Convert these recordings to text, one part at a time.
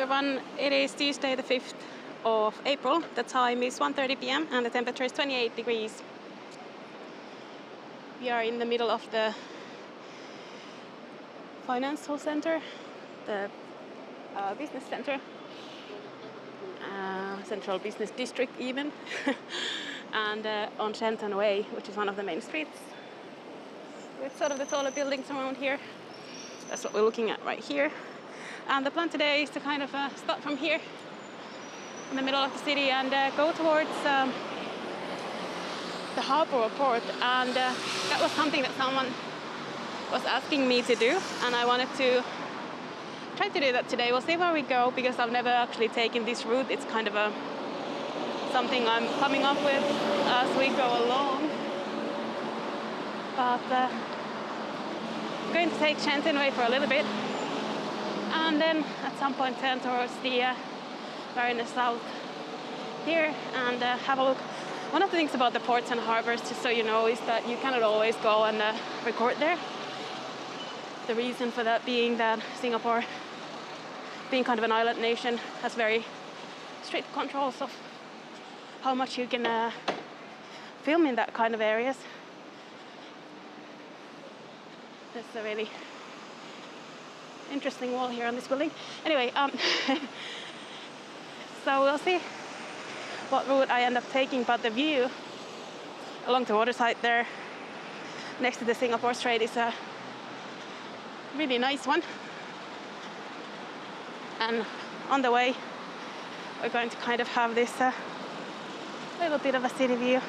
everyone. It is Tuesday the 5th of April. The time is 1:30 p.m. and the temperature is 28 degrees. We are in the middle of the financial center, the business center, central business district even, and on Shenton Way, which is one of the main streets with sort of the taller buildings around here. That's what we're looking at right here. And the plan today is to kind of start from here in the middle of the city and go towards the harbor or port. And that was something that someone was asking me to do, and I wanted to try to do that today. We'll see where we go, because I've never actually taken this route. It's kind of something I'm coming up with as we go along. But I'm going to take Shenton Way for a little bit, and then at some point turn towards the Marina South here and have a look. One of the things about the ports and harbors, just so you know, is that you cannot always go and record there. The reason for that being that Singapore, being kind of an island nation, has very strict controls of how much you can film in that kind of areas. There's a really interesting wall here on this building. Anyway, so we'll see what route I end up taking, but the view along the waterside there next to the Singapore Strait is a really nice one. And on the way we're going to kind of have this little bit of a city view.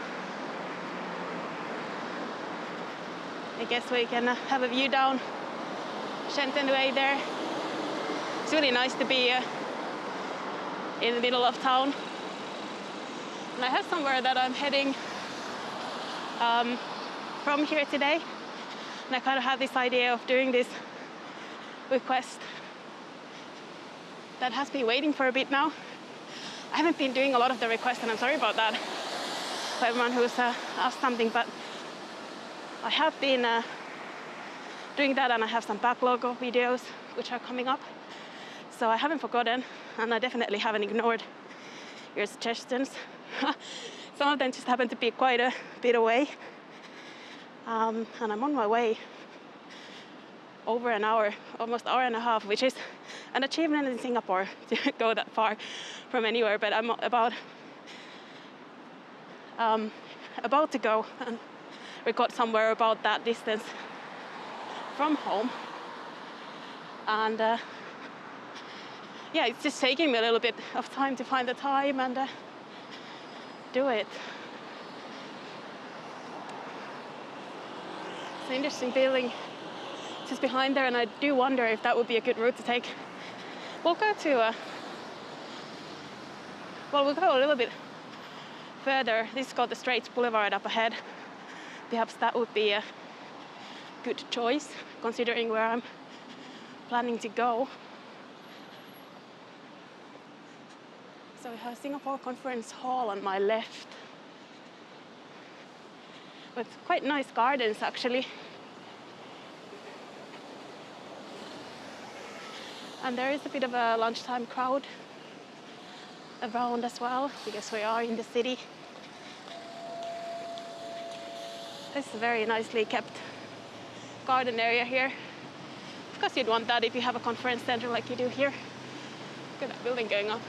I guess we can have a view down Shenton Way there. It's really nice to be in the middle of town. And I have somewhere that I'm heading from here today. And I kind of have this idea of doing this request that has been waiting for a bit now. I haven't been doing a lot of the requests, and I'm sorry about that for everyone who's asked something, but I have been doing that, and I have some backlog of videos which are coming up. So I haven't forgotten, and I definitely haven't ignored your suggestions. Some of them just happen to be quite a bit away. And I'm on my way over an hour, almost hour and a half, which is an achievement in Singapore to go that far from anywhere. But I'm about to go and record somewhere about that distance from home. And yeah, it's just taking me a little bit of time to find the time and do it. It's an interesting building just behind there, and I do wonder if that would be a good route to take. We'll go to we'll go a little bit further. This is called the Straits Boulevard up ahead. Perhaps that would be a good choice, considering where I'm planning to go. So we have Singapore Conference Hall on my left, with quite nice gardens actually. And there is a bit of a lunchtime crowd around as well, because we are in the city. This is a very nicely kept garden area here. Of course you'd want that if you have a conference center like you do here. Look at that building going up.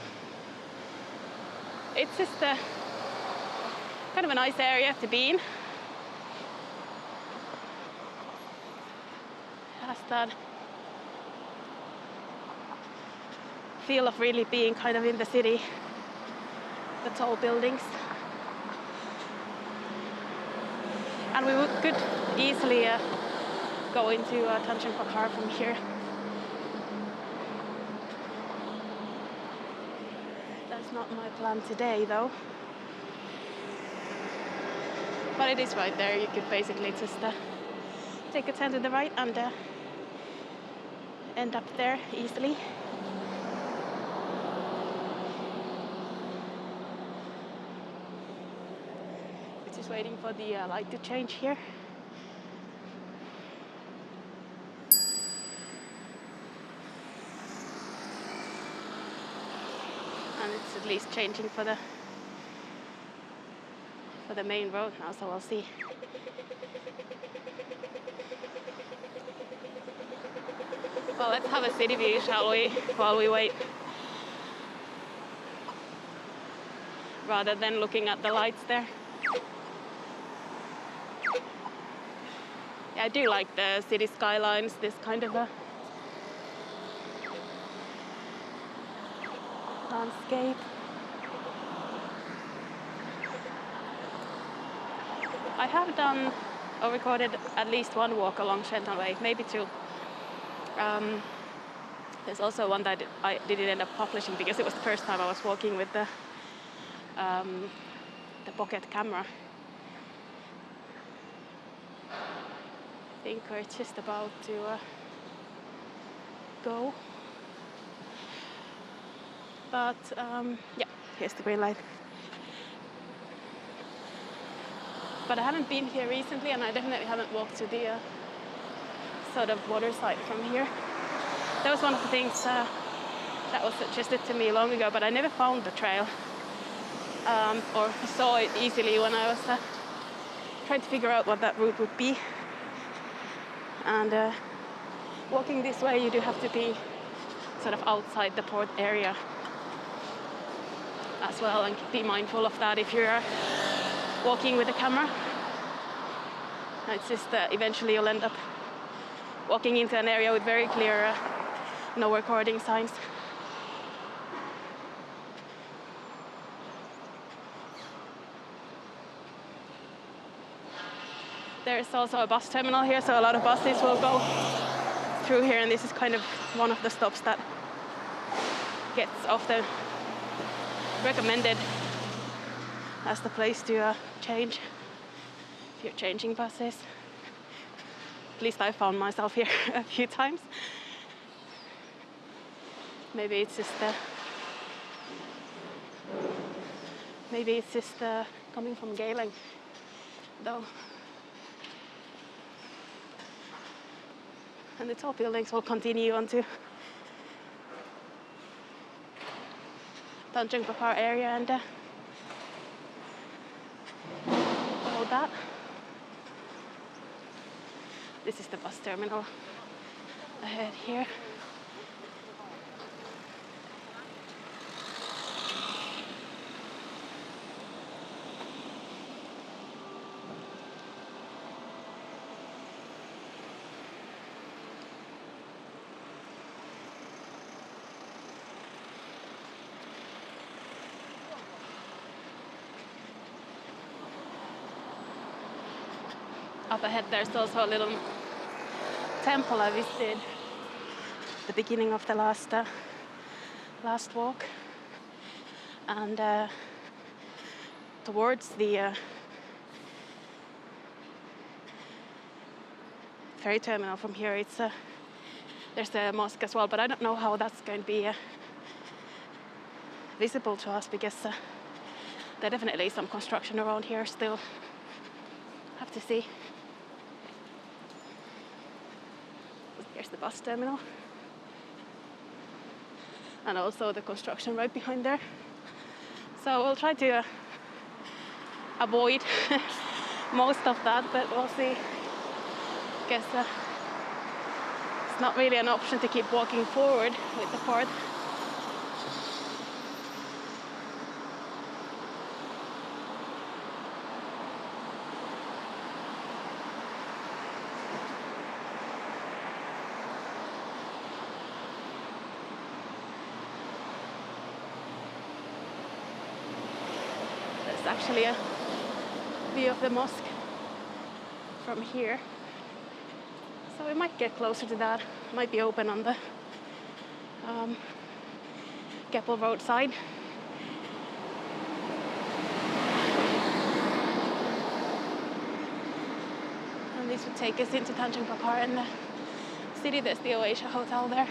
It's just kind of a nice area to be in. It has that feel of really being kind of in the city, the tall buildings. And we could easily go into Tanjung Pakar from here. That's not my plan today though. But it is right there. You could basically just take a turn to the right and end up there easily. We're just waiting for the light to change here. and it's at least changing for the main road now, so we'll see. Well, let's have a city view, shall we, while we wait? Rather than looking at the lights there. Yeah, I do like the city skylines, this kind of a landscape. I have done or recorded at least one walk along Shenton Way, maybe two. There's also one that I didn't end up publishing because it was the first time I was walking with the pocket camera. I think we're just about to go. But yeah, here's the green light. But I haven't been here recently, and I definitely haven't walked to the sort of water side from here. That was one of the things that was suggested to me long ago, but I never found the trail or saw it easily when I was trying to figure out what that route would be. And walking this way, you do have to be sort of outside the port area as well, and be mindful of that if you're walking with the camera. It's just that eventually you'll end up walking into an area with very clear no recording signs. There's also a bus terminal here, so a lot of buses will go through here, and this is kind of one of the stops that gets often recommended as the place to change if you're changing buses. At least I found myself here a few times. Maybe it's just coming from Galen, though. And the tall buildings will continue onto Tanjung Pakar area and all that. This is the bus terminal ahead here. Up ahead there's also a little temple I visited at the beginning of the last walk, and towards the ferry terminal from here, there's a mosque as well, but I don't know how that's going to be visible to us, because there definitely is some construction around here still. Have to see. Here's the bus terminal, and also the construction right behind there. So we'll try to avoid most of that, but we'll see. Guess it's not really an option to keep walking forward with the port. Actually a view of the mosque from here, so we might get closer to that. It might be open on the Keppel Road side. And this would take us into Tanjung Pakar and the city. There's the Oasia Hotel there.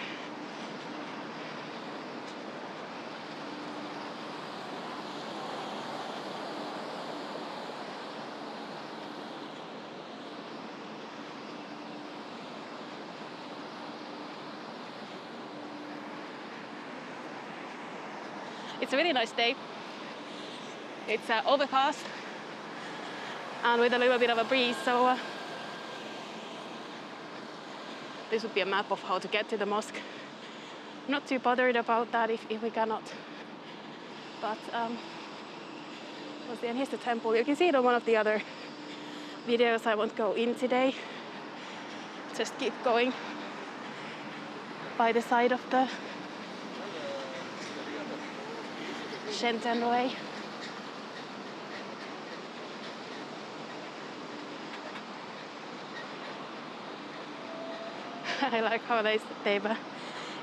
It's a really nice day. It's overcast and with a little bit of a breeze, so this would be a map of how to get to the mosque. I'm not too bothered about that if we cannot. But and here's the temple. You can see it on one of the other videos. I won't go in today. Just keep going by the side of the Shenton Way. I like how they've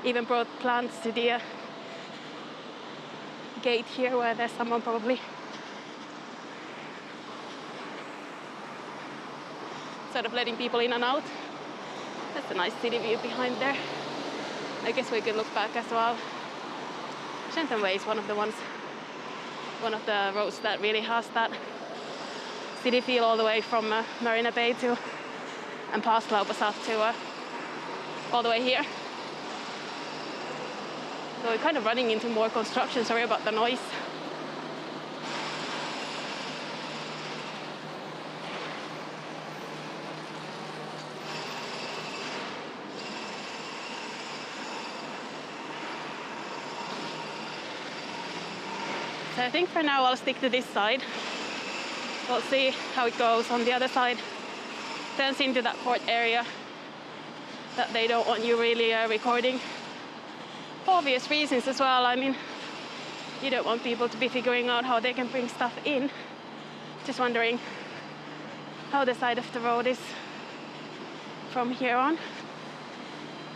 even brought plants to the gate here where there's someone probably sort of letting people in and out. That's a nice city view behind there. I guess we could look back as well. Shenton Way is one of the roads that really has that city feel all the way from Marina Bay to and past Laupasat to all the way here. So we're kind of running into more construction. Sorry about the noise. So I think for now I'll stick to this side. We'll see how it goes on the other side. Turns into that port area that they don't want you really recording. For obvious reasons as well. I mean, you don't want people to be figuring out how they can bring stuff in. Just wondering how the side of the road is from here on.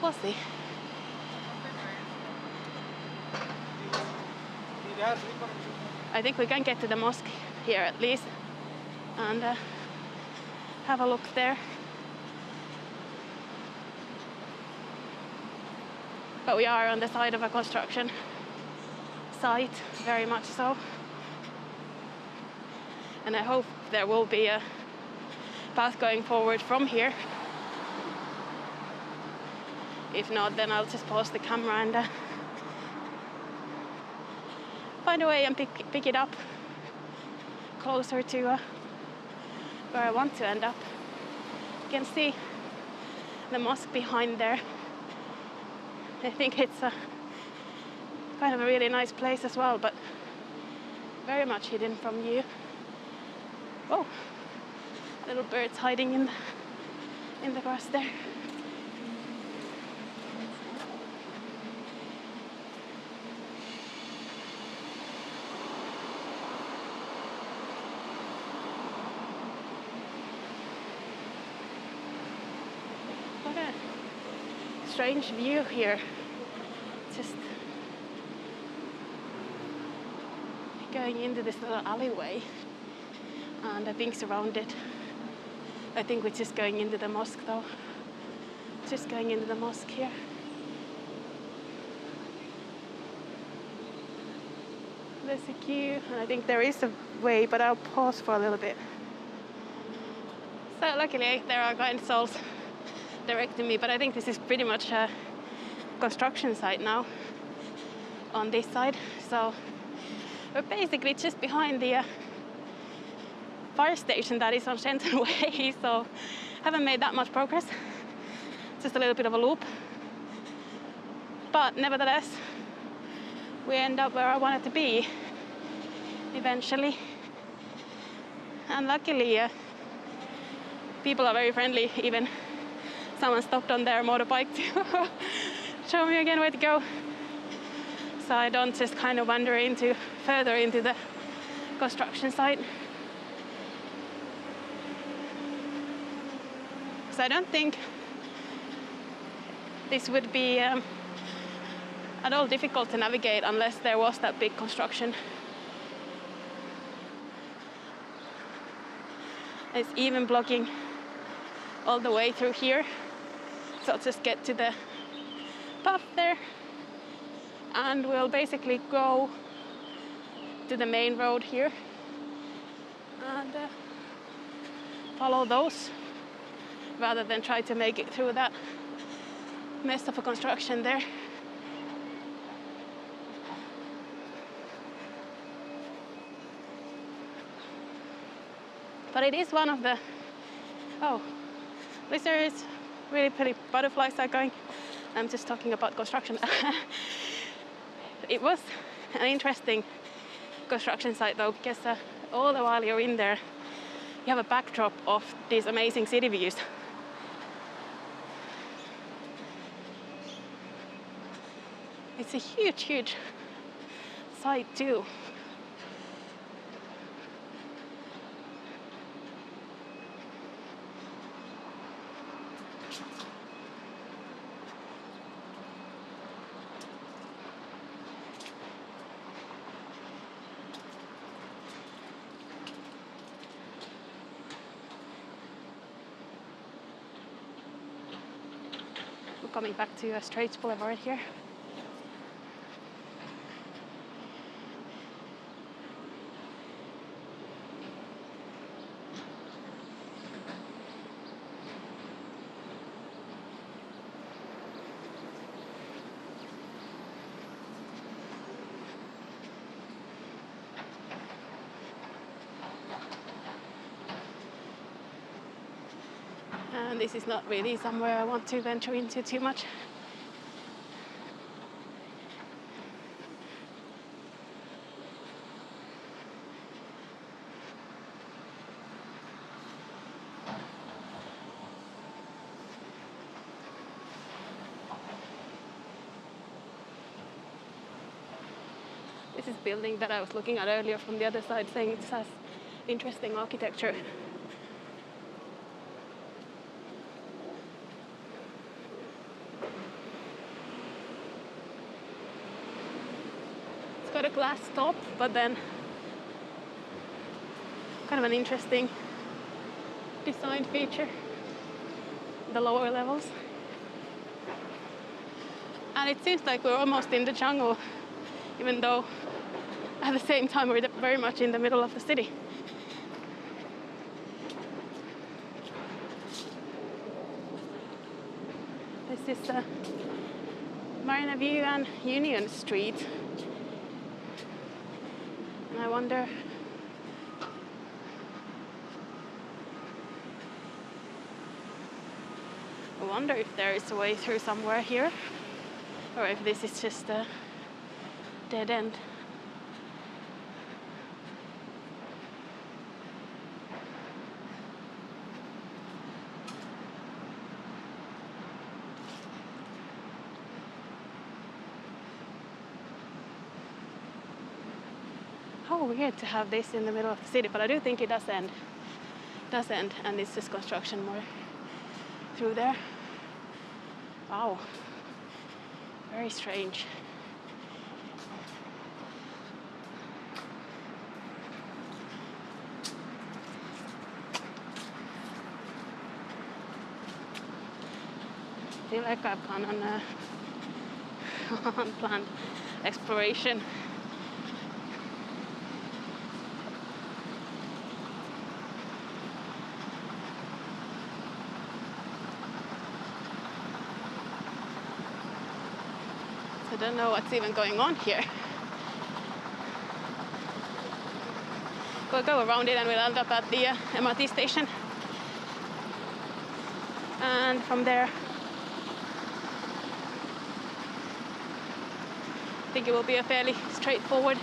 We'll see. I think we can get to the mosque here at least and have a look there. But we are on the side of a construction site, very much so. And I hope there will be a path going forward from here. If not, then I'll just pause the camera and find a way and pick it up closer to where I want to end up. You can see the mosque behind there. I think it's a kind of a really nice place as well, but very much hidden from view. Oh, little birds hiding in the grass there. What a strange view here. Just going into this little alleyway and being surrounded. I think we're just going into the mosque though. Just going into the mosque here. There's a queue, and I think there is a way, but I'll pause for a little bit. So luckily there are kind souls directing me, but I think this is pretty much a construction site now on this side. So we're basically just behind the fire station that is on Shenton Way, so haven't made that much progress. Just a little bit of a loop. But nevertheless, we end up where I wanted to be eventually. And luckily, people are very friendly. Even someone stopped on their motorbike to show me again where to go. So I don't just kind of wander further into the construction site. So I don't think this would be at all difficult to navigate unless there was that big construction. It's even blocking all the way through here. So I'll just get to the path there and we'll basically go to the main road here and follow those rather than try to make it through that mess of a construction there. But it is one of the, oh, at least there is really pretty butterflies are going. I'm just talking about construction. It was an interesting construction site though, because all the while you're in there, you have a backdrop of these amazing city views. It's a huge, huge site too. We're coming back to Straits Boulevard here. And this is not really somewhere I want to venture into too much. This is a building that I was looking at earlier from the other side, saying it has interesting architecture. It's got a glass top, but then kind of an interesting design feature in the lower levels. And it seems like we're almost in the jungle, even though at the same time we're very much in the middle of the city. This is Marina View and Union Street. And I wonder if there is a way through somewhere here, or if this is just a dead end. How weird to have this in the middle of the city, but I do think it does end, and it's just construction more through there. Wow, very strange. I feel like I've gone on a unplanned exploration. I don't know what's even going on here. We'll go around it and we'll end up at the MRT station. And from there, I think it will be a fairly straightforward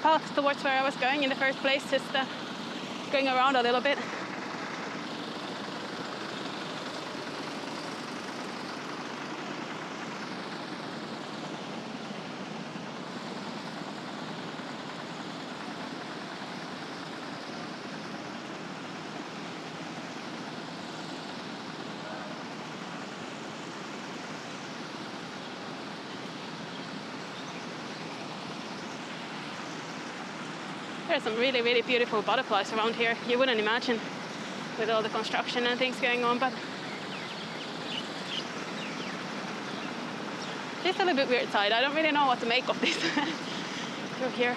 path towards where I was going in the first place, just going around a little bit. There are some really, really beautiful butterflies around here. You wouldn't imagine with all the construction and things going on, but it's a little bit weird side. I don't really know what to make of this through here.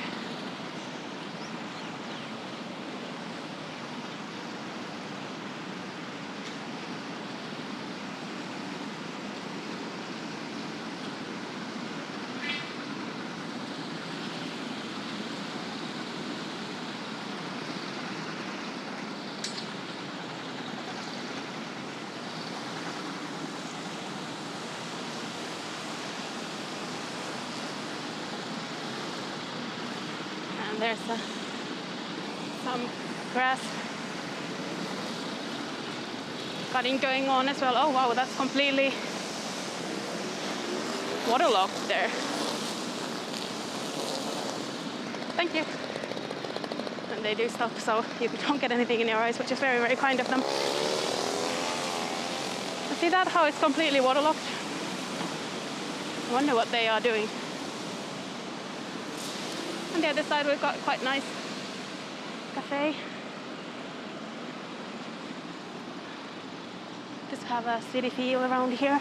And there's some grass cutting going on as well. Oh wow, that's completely waterlogged there. Thank you. And they do stop so you don't get anything in your eyes, which is very, very kind of them. See that, how it's completely waterlogged? I wonder what they are doing. On the other side we've got quite nice cafe. Just have a city feel around here.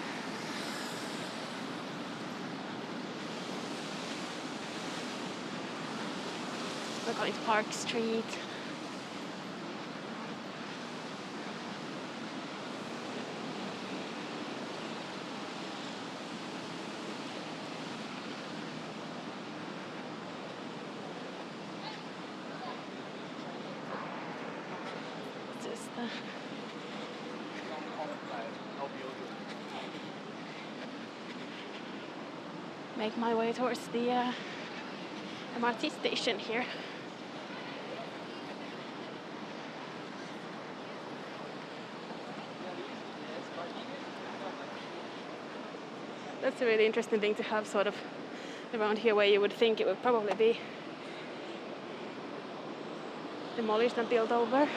We're going to Park Street. Just make my way towards the MRT station here. That's a really interesting thing to have sort of around here, where you would think it would probably be demolished and built over.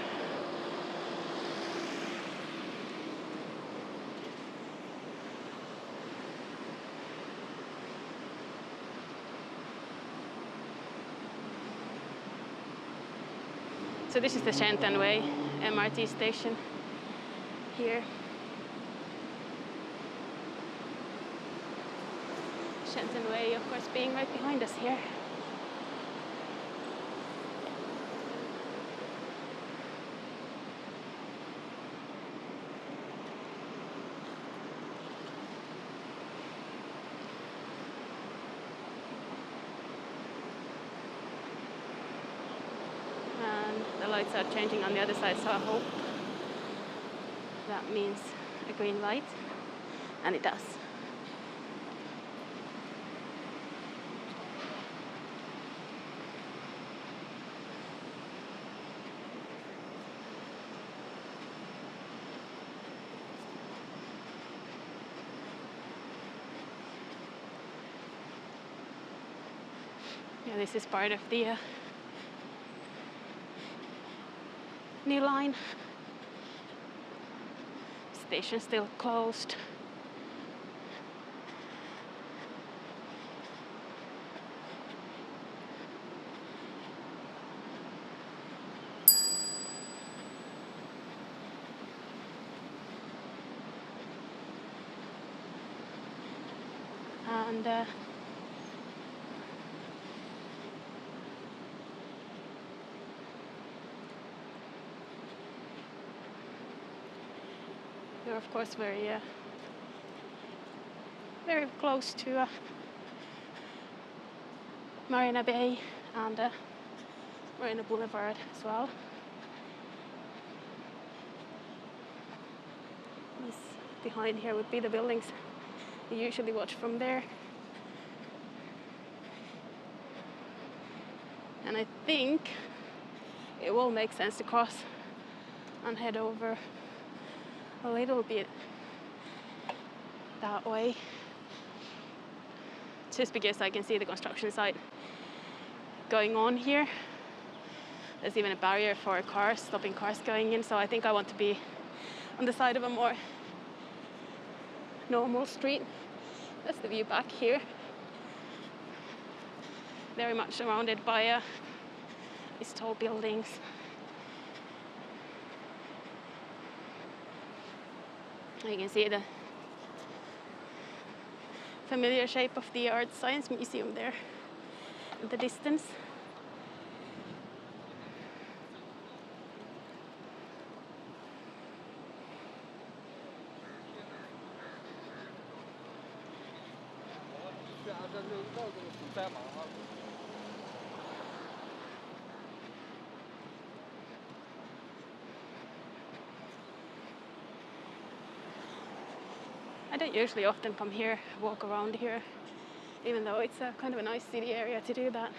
So this is the Shenton Way MRT station here. Shenton Way, of course, being right behind us here. And the lights are changing on the other side, so I hope that means a green light, and it does. Yeah, this is part of the new line. Station still closed. And we're of course very close to Marina Bay and Marina Boulevard as well. This behind here would be the buildings you usually watch from there. And I think it will make sense to cross and head over a little bit that way, just because I can see the construction site going on here. There's even a barrier for cars, stopping cars going in, so I think I want to be on the side of a more normal street. That's the view back here. Very much surrounded by these tall buildings. You can see the familiar shape of the Art Science Museum there in the distance. I don't usually often come here, walk around here, even though it's a kind of a nice city area to do that.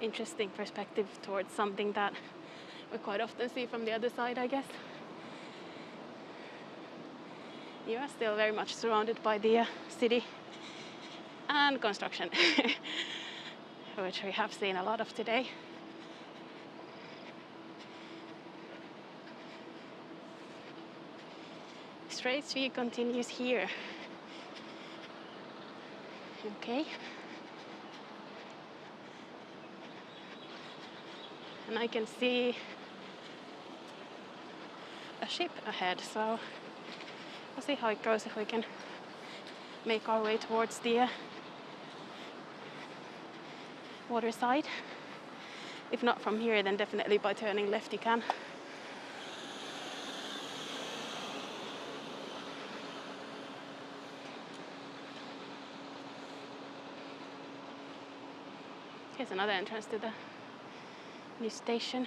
interesting perspective towards something that we quite often see from the other side, I guess. You are still very much surrounded by the city and construction, which we have seen a lot of today. Straits view continues here. Okay. And I can see a ship ahead, so we'll see how it goes if we can make our way towards the water side. If not from here, then definitely by turning left you can. Here's another entrance to the new station.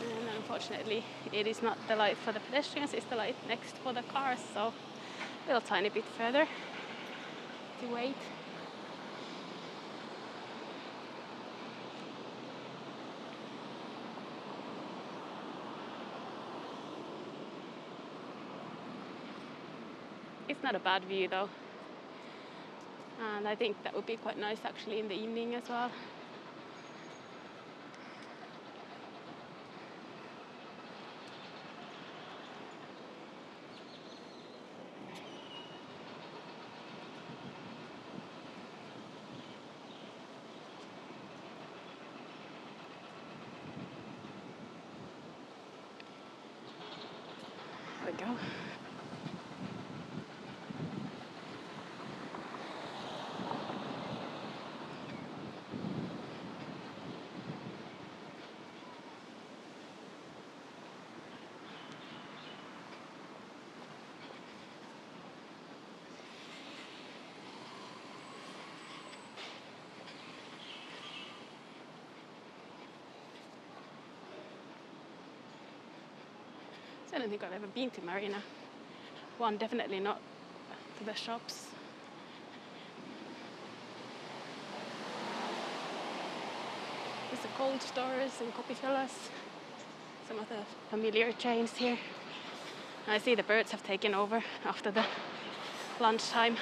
And unfortunately, it is not the light for the pedestrians, it's the light next for the cars, so a little tiny bit further to wait. It's not a bad view though, and I think that would be quite nice actually in the evening as well. There we go. So I don't think I've ever been to Marina. One, definitely not to the shops. There's the cold stores and coffee fillers, some other familiar chains here. I see the birds have taken over after the lunchtime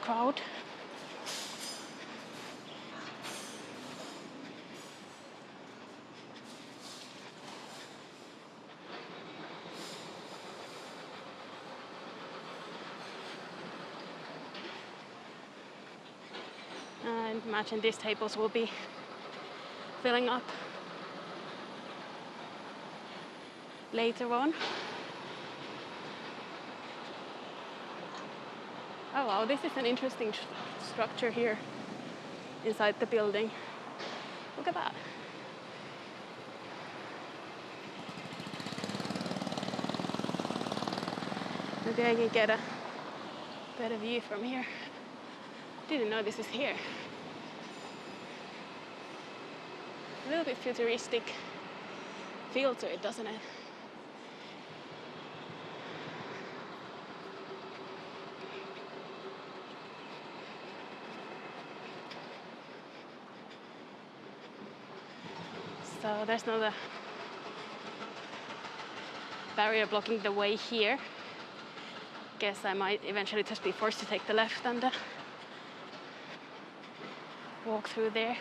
crowd. And imagine these tables will be filling up later on. Oh wow, this is an interesting structure here inside the building. Look at that. Maybe I can get a better view from here. Didn't know this is here. A little bit futuristic feel to it, doesn't it? So there's another barrier blocking the way here. Guess I might eventually just be forced to take the left and walk through there.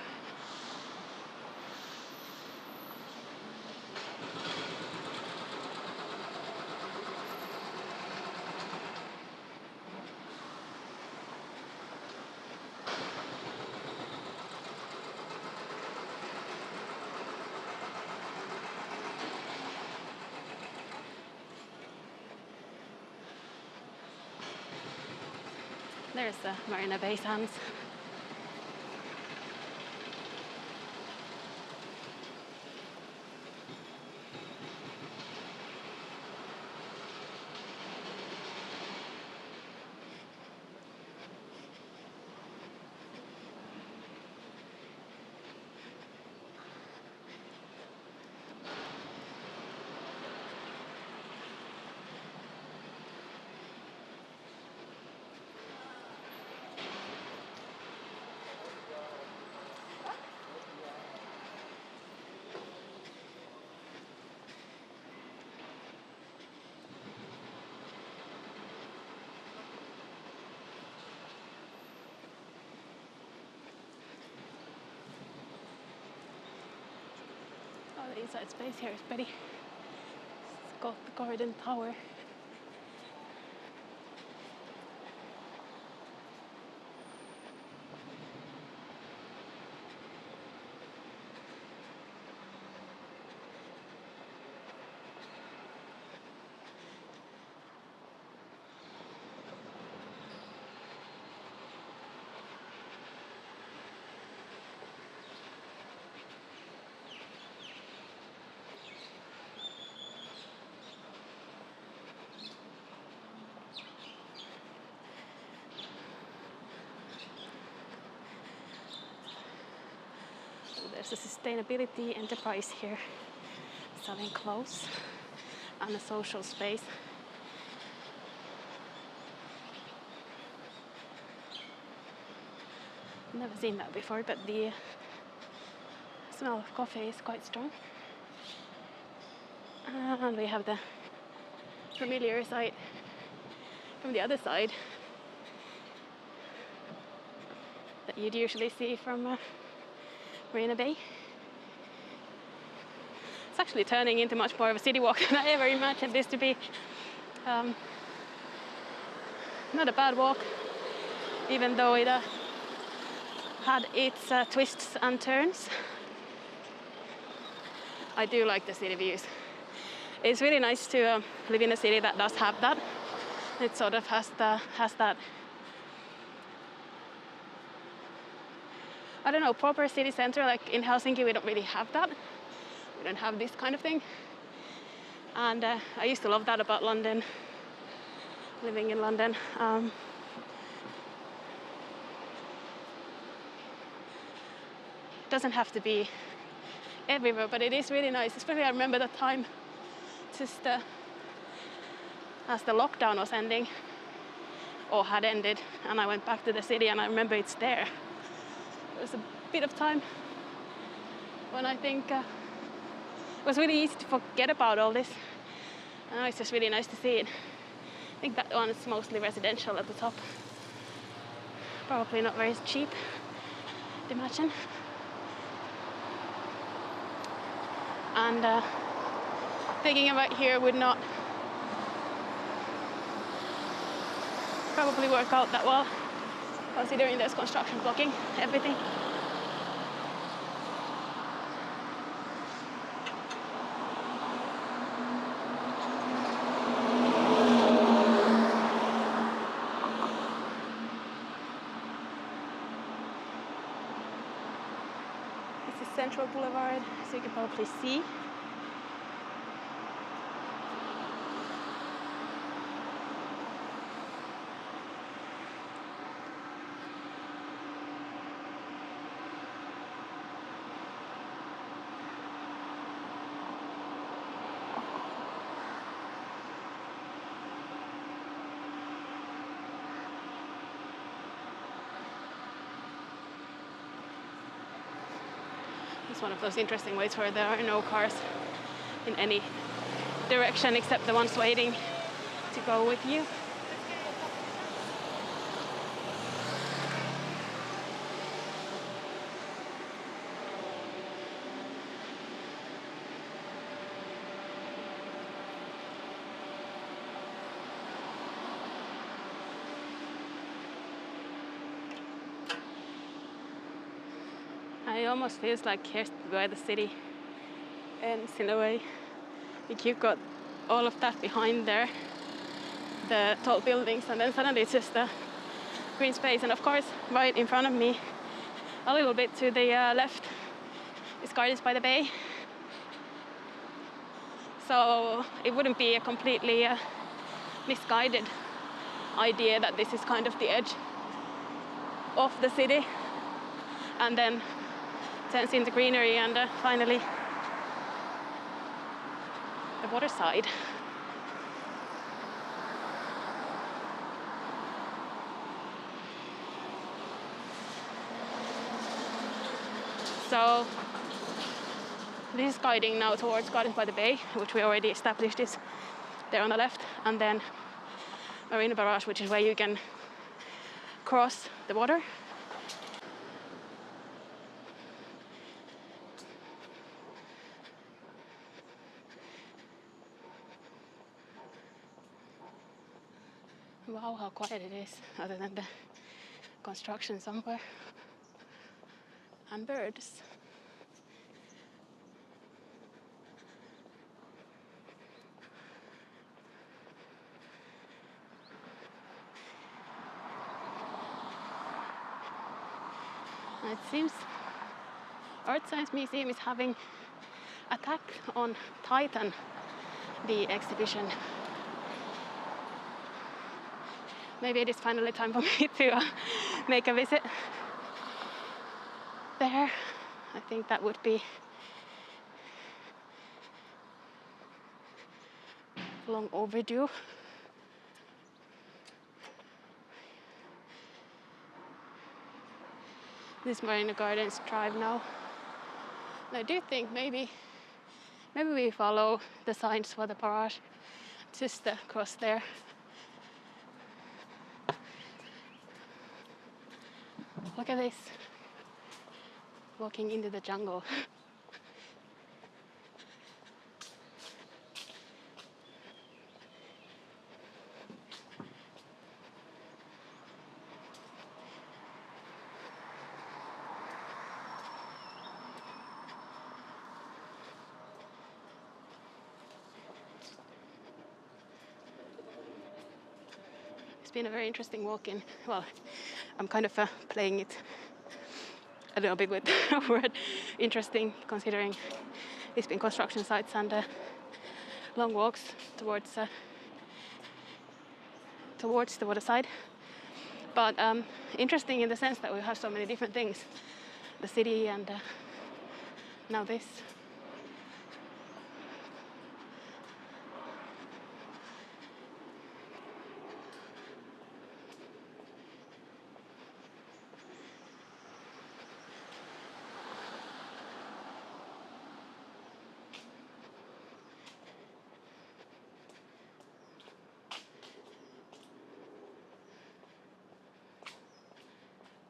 There's the Marina Bay Sands. Oh, the inside space here is pretty. It's got the garden tower. There's a sustainability enterprise here selling clothes and a social space. Never seen that before, but the smell of coffee is quite strong. And we have the familiar sight from the other side that you'd usually see from Marina Bay. It's actually turning into much more of a city walk than I ever imagined this to be. Not a bad walk, even though it had its twists and turns. I do like the city views. It's really nice to live in a city that does have that. It sort of has that, I don't know, proper city center. Like in Helsinki, we don't really have that. We don't have this kind of thing. And I used to love that about London, living in London. It doesn't have to be everywhere, but it is really nice. Especially I remember the time just as the lockdown was ending or had ended, and I went back to the city, and I remember it's there. There was a bit of time when I think it was really easy to forget about all this. And now it's just really nice to see it. I think that one is mostly residential at the top. Probably not very cheap, I'd imagine. And thinking about here would not probably work out that well, considering there's construction blocking everything. This is Central Boulevard, so you can probably see. It's one of those interesting ways where there are no cars in any direction except the ones waiting to go with you. It almost feels like here's where the city ends in a way. Like you've got all of that behind there, the tall buildings, and then suddenly it's just a green space. And of course, right in front of me, a little bit to the left, is Gardens by the Bay. So it wouldn't be a completely misguided idea that this is kind of the edge of the city, and then turns into greenery, and finally the water side. So this is guiding now towards Gardens by the Bay, which we already established is there on the left, and then Marina Barrage, which is where you can cross the water. Wow, how quiet it is, other than the construction somewhere. And birds. And it seems Art Science Museum is having Attack on Titan, the exhibition. Maybe it is finally time for me to make a visit there. I think that would be long overdue. This Marina Gardens Drive now. And I do think maybe we follow the signs for the barrage just across there. Look at this. Walking into the jungle. It's been a very interesting walk in. Well, I'm kind of playing it a little bit with the word interesting, considering it's been construction sites and long walks towards the waterside. But interesting in the sense that we have so many different things. The city and now this.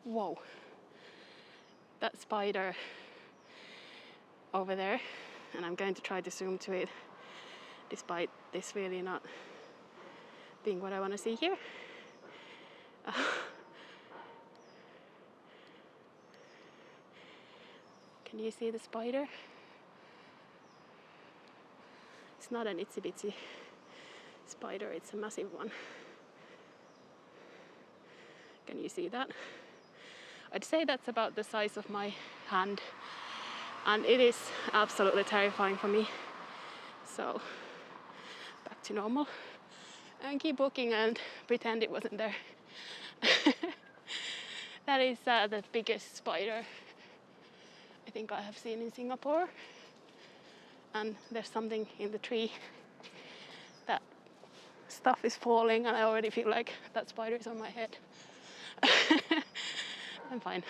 Whoa, that spider over there, and I'm going to try to zoom to it despite this really not being what I want to see here. Can you see the spider? It's not an itsy bitsy spider, it's a massive one. Can you see that? I'd say that's about the size of my hand, and it is absolutely terrifying for me. So back to normal and keep walking and pretend it wasn't there. That is the biggest spider I think I have seen in Singapore, and there's something in the tree. That stuff is falling and I already feel like that spider is on my head. I'm fine.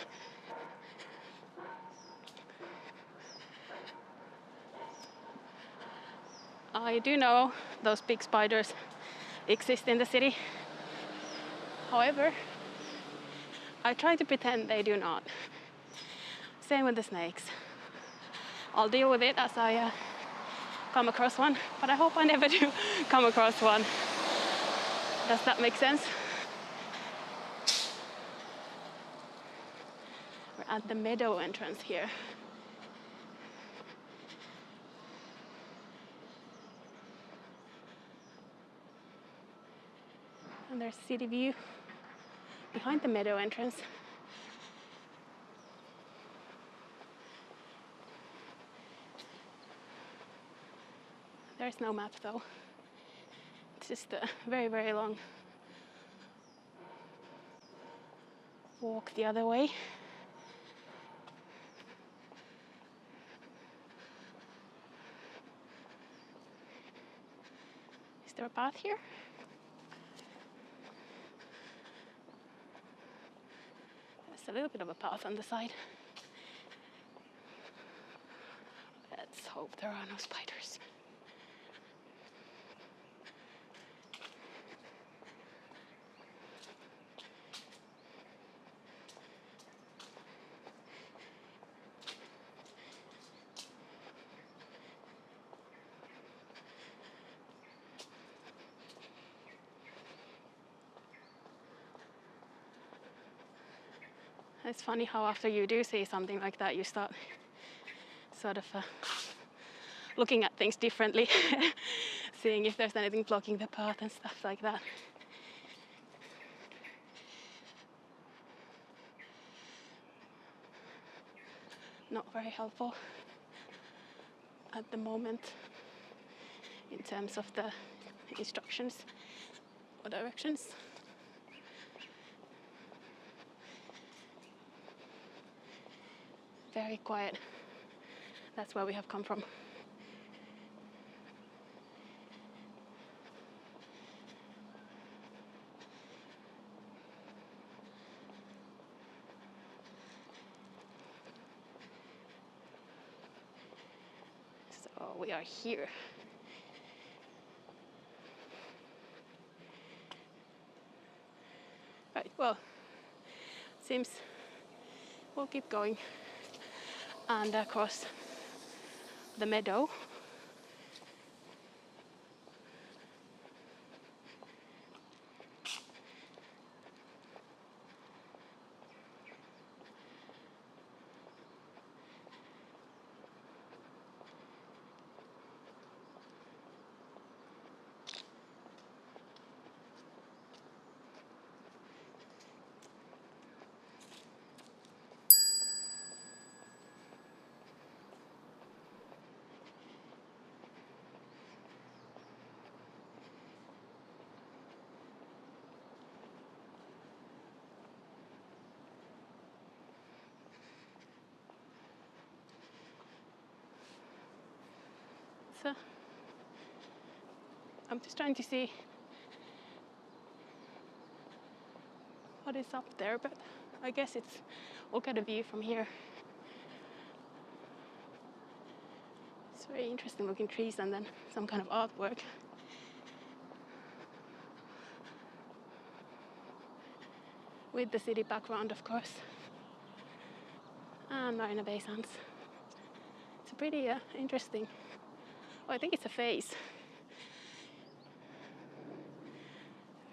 I do know those big spiders exist in the city. However, I try to pretend they do not. Same with the snakes. I'll deal with it as I come across one, but I hope I never do come across one. Does that make sense? We're at the meadow entrance here. And there's city view behind the meadow entrance. There's no map though. It's just a very, very long walk the other way. Is there a path here? There's a little bit of a path on the side. Let's hope there are no spiders. It's funny how after you do see something like that, you start sort of looking at things differently, seeing if there's anything blocking the path and stuff like that. Not very helpful at the moment in terms of the instructions or directions. Very quiet. That's where we have come from. So we are here. Right, well, seems we'll keep going and across the meadow. So I'm just trying to see what is up there, but I guess we'll get a view from here. It's very interesting looking trees and then some kind of artwork. With the city background, of course. And Marina Bay Sands. It's a pretty interesting, I think it's a face.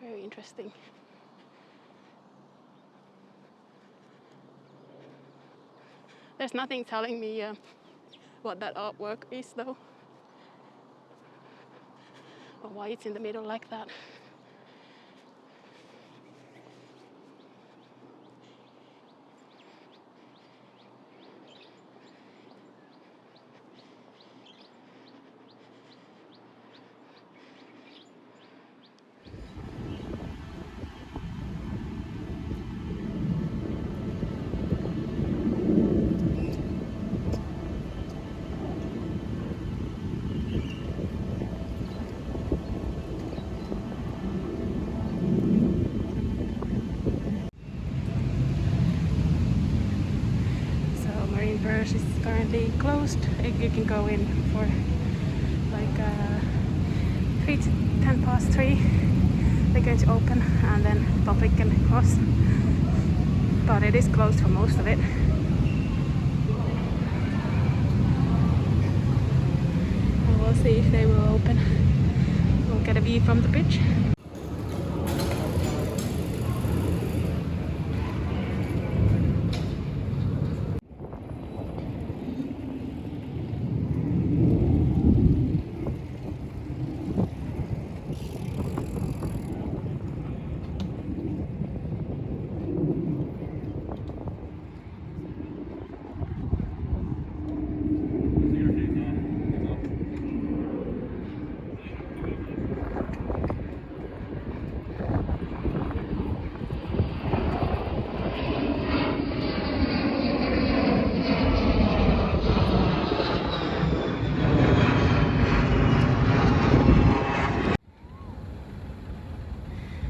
Very interesting. There's nothing telling me what that artwork is though. Or why it's in the middle like that. Marina Barrage is currently closed. You can go in for like 3 to 10 past 3. They're going to open and then the public can cross. But it is closed for most of it. And we'll see if they will open. We'll get a view from the bridge.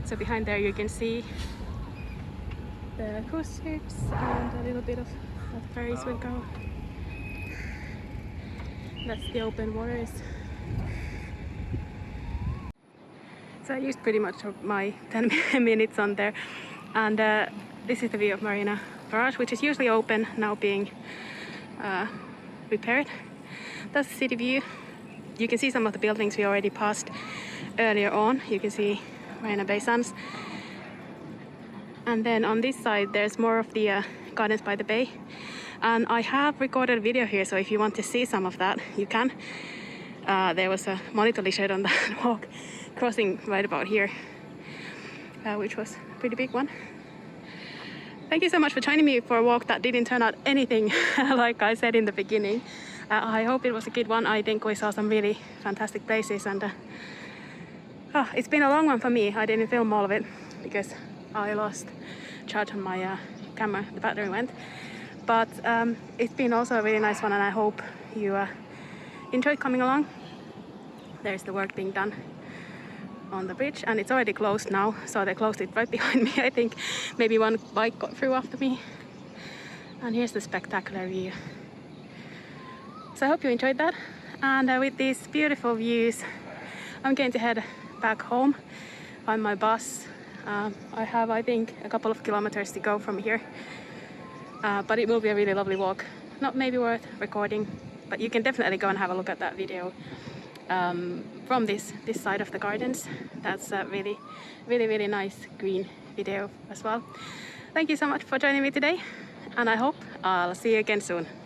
So behind there you can see the cruise ships and a little bit of how the ferries will go. That's the open waters. So I used pretty much of my 10 minutes on there, and this is the view of Marina Barrage, which is usually open, now being repaired. That's the city view. You can see some of the buildings we already passed earlier on. You can see Marina Bay Sands. And then on this side there's more of the Gardens by the Bay. And I have recorded a video here, so if you want to see some of that, you can. There was a monitor shed on that walk crossing right about here, which was a pretty big one. Thank you so much for joining me for a walk that didn't turn out anything like I said in the beginning. I hope it was a good one. I think we saw some really fantastic places, and it's been a long one for me. I didn't film all of it because I lost charge on my camera. The battery went. But it's been also a really nice one, and I hope you enjoyed coming along. There's the work being done on the bridge, and it's already closed now, so they closed it right behind me. I think maybe one bike got through after me. And here's the spectacular view. So I hope you enjoyed that, and with these beautiful views I'm going to head back home on my bus. I have, I think, a couple of kilometers to go from here, but it will be a really lovely walk. Not maybe worth recording, but you can definitely go and have a look at that video from this side of the gardens. That's a really nice green video as well. Thank you so much for joining me today, and I hope I'll see you again soon.